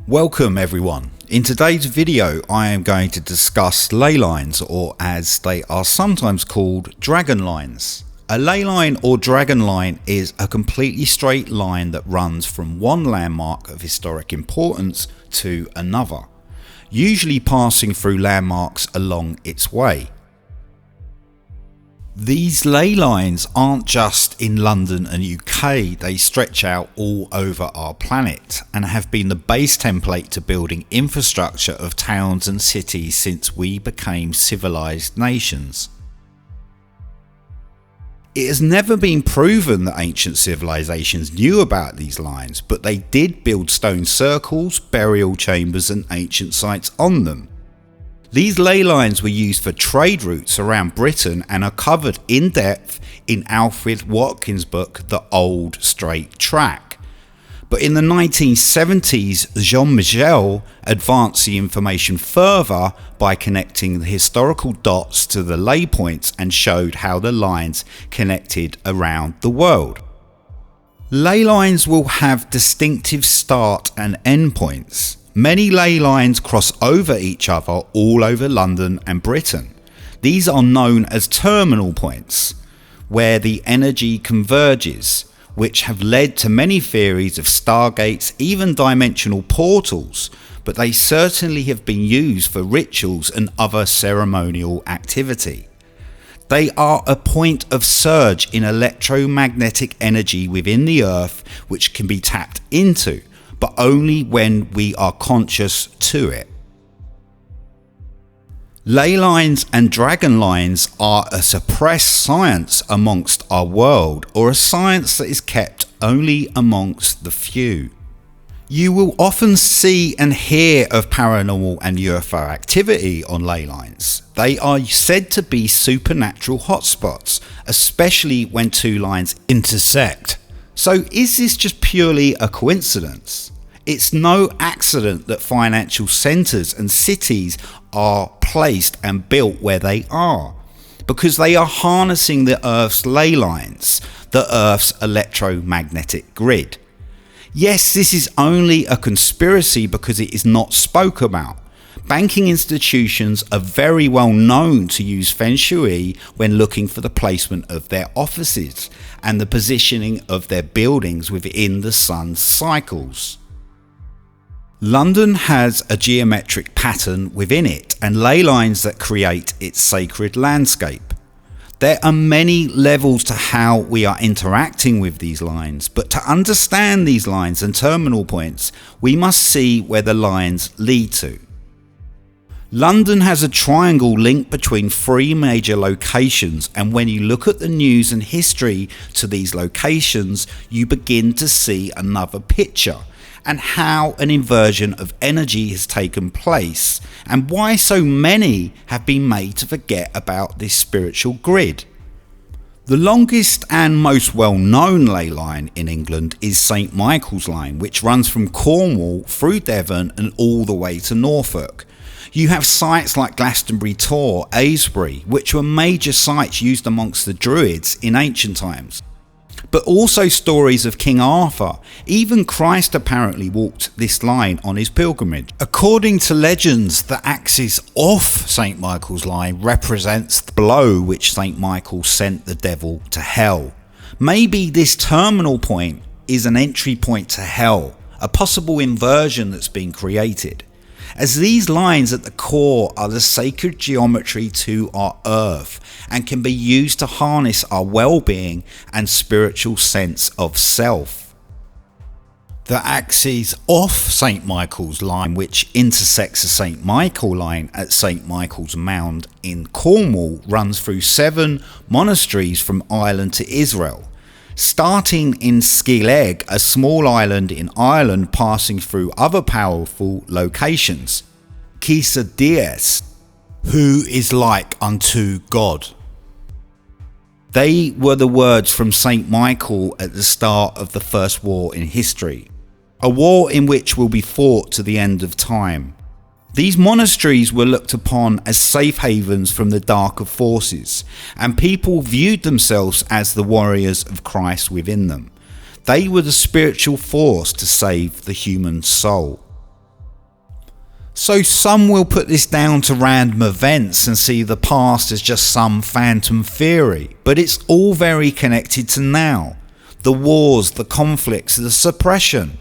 Welcome everyone. In today's video I am going to discuss ley lines, or as they are sometimes called, dragon lines. A ley line or dragon line is a completely straight line that runs from one landmark of historic importance to another, usually passing through landmarks along its way. These ley lines aren't just in London and UK, they stretch out all over our planet and have been the base template to building infrastructure of towns and cities since we became civilized nations. It has never been proven that ancient civilizations knew about these lines, but they did build stone circles, burial chambers and ancient sites on them. These ley lines were used for trade routes around Britain and are covered in depth in Alfred Watkins' book The Old Straight Track. But in the 1970s, Saint-Michel advanced the information further by connecting the historical dots to the ley points and showed how the lines connected around the world. Ley lines will have distinctive start and end points. Many ley lines cross over each other all over London and Britain. These are known as terminal points, where the energy converges, which have led to many theories of stargates, even dimensional portals, but they certainly have been used for rituals and other ceremonial activity. They are a point of surge in electromagnetic energy within the Earth which can be tapped into, but only when we are conscious to it. Ley lines and dragon lines are a suppressed science amongst our world, or a science that is kept only amongst the few. You will often see and hear of paranormal and UFO activity on ley lines. They are said to be supernatural hotspots, especially when two lines intersect. So is this just purely a coincidence? It's no accident that financial centres and cities are placed and built where they are, because they are harnessing the Earth's ley lines, the Earth's electromagnetic grid. Yes, this is only a conspiracy because it is not spoke about. Banking institutions are very well known to use feng shui when looking for the placement of their offices and the positioning of their buildings within the sun's cycles. London has a geometric pattern within it and ley lines that create its sacred landscape. There are many levels to how we are interacting with these lines, but to understand these lines and terminal points, we must see where the lines lead to. London has a triangle link between three major locations, and when you look at the news and history to these locations, you begin to see another picture and how an inversion of energy has taken place and why so many have been made to forget about this spiritual grid. The longest and most well-known ley line in England is Saint-Michael's line, which runs from Cornwall through Devon and all the way to Norfolk. You have sites like Glastonbury Tor, Aylesbury, which were major sites used amongst the Druids in ancient times. But also stories of King Arthur. Even Christ apparently walked this line on his pilgrimage. According to legends, the axis off St. Michael's line represents the blow which St. Michael sent the devil to hell. Maybe this terminal point is an entry point to hell, a possible inversion that's been created, as these lines at the core are the sacred geometry to our earth and can be used to harness our well-being and spiritual sense of self. The axis off St. Michael's line, which intersects the St. Michael line at St. Michael's Mound in Cornwall, runs through 7 monasteries from Ireland to Israel, starting in Skealeg, a small island in Ireland, passing through other powerful locations. Kisa Dies, who is like unto God. They were the words from St. Michael at the start of the first war in history, a war in which will be fought to the end of time. These monasteries were looked upon as safe havens from the darker forces, and people viewed themselves as the warriors of Christ within them. They were the spiritual force to save the human soul. So some will put this down to random events and see the past as just some phantom theory, but it's all very connected to now. The wars, the conflicts, the suppression.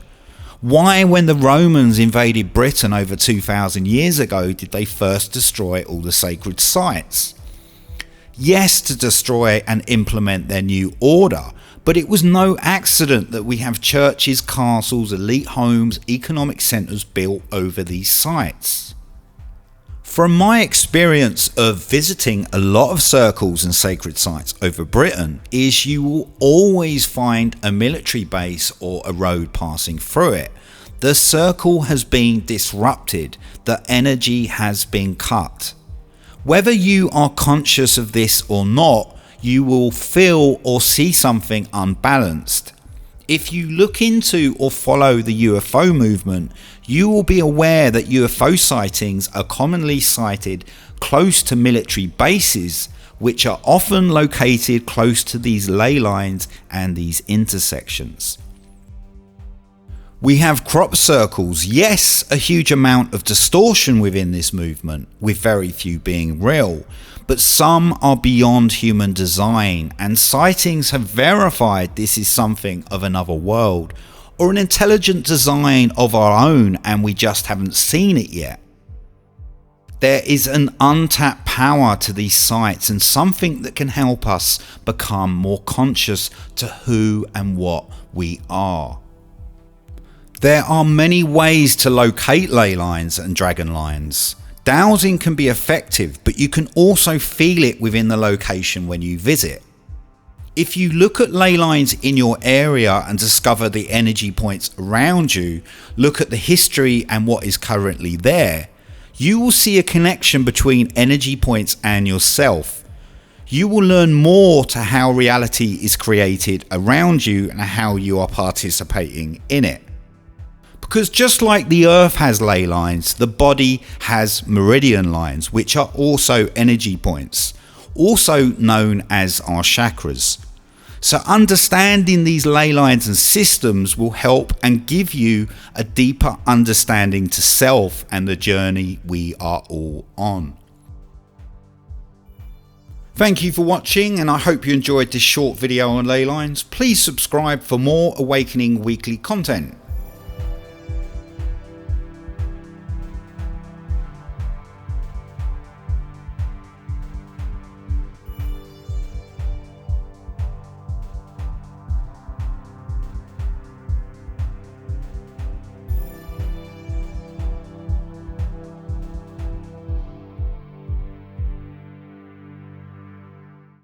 Why, when the Romans invaded Britain over 2,000 years ago, did they first destroy all the sacred sites? Yes, to destroy and implement their new order, but it was no accident that we have churches, castles, elite homes, economic centres built over these sites. From my experience of visiting a lot of circles and sacred sites over Britain, is you will always find a military base or a road passing through it. The circle has been disrupted, the energy has been cut. Whether you are conscious of this or not, you will feel or see something unbalanced. If you look into or follow the UFO movement, you will be aware that UFO sightings are commonly sighted close to military bases, which are often located close to these ley lines and these intersections. We have crop circles, yes, a huge amount of distortion within this movement, with very few being real, but some are beyond human design, and sightings have verified this is something of another world, or an intelligent design of our own, and we just haven't seen it yet. There is an untapped power to these sites, and something that can help us become more conscious to who and what we are. There are many ways to locate ley lines and dragon lines. Dowsing can be effective, but you can also feel it within the location when you visit. If you look at ley lines in your area and discover the energy points around you, look at the history and what is currently there, you will see a connection between energy points and yourself. You will learn more to how reality is created around you and how you are participating in it. Because just like the earth has ley lines, the body has meridian lines, which are also energy points, also known as our chakras. So understanding these ley lines and systems will help and give you a deeper understanding to self and the journey we are all on. Thank you for watching, and I hope you enjoyed this short video on ley lines. Please subscribe for more Awakening Weekly content.